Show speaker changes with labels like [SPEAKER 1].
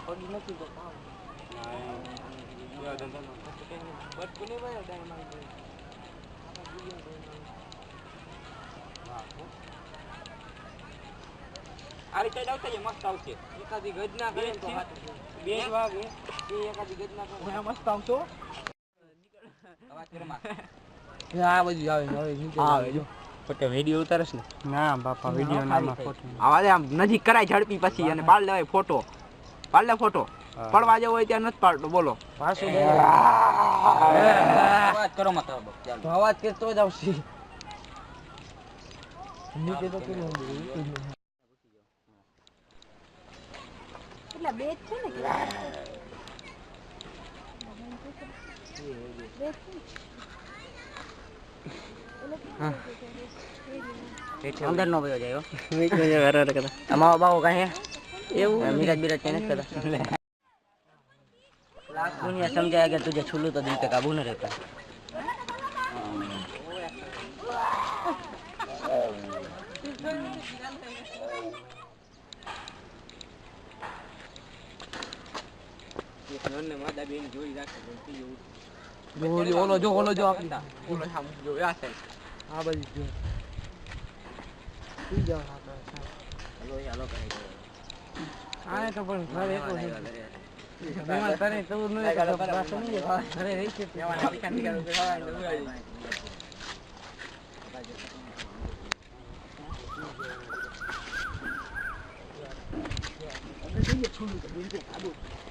[SPEAKER 1] પડી નથી તો કામ બટ કોને ભાઈ ડાયમંડ આરી સાઈડ આવશે એ મસ્ત આવશે એકાદી ગજના કરે તો બે વાગે બે એકાદી ગજના કરે હું મસ્ત આવતો અવાજ કરે માં આ બધું આવે હવે નીચે આવે જો ફોટો વિડિયો ઉતારસ ને ના બાપા વિડિયો ના ફોટો આવાજ આમ નજીક કરાય ઝડપી પછી અને પાડ લેવાય ફોટો પાડ લે ફોટો પડવા જેવો હોય ત્યાં નથી પાડતો બોલો પાછું અવાજ કરો મત ચાલો તો અવાજ કરતો જ આવશે નીચે તો કેવું
[SPEAKER 2] કેટલા બે છે ને
[SPEAKER 1] અંદર નો ભયો જાય અમારો બાવો કાંઈ એવું મિરાજ બિરાજ કઈ નથી કરતા दुनिया समझाया अगर तुझे छुलू तो दिल पे काबू न रहता ओलो जो हाँ भाई आने तो पर घर एक मेहमान करे तो नहीं कर बात नहीं है घरे रही के मेहमान दिखा दिखा तो ये छोड़ दो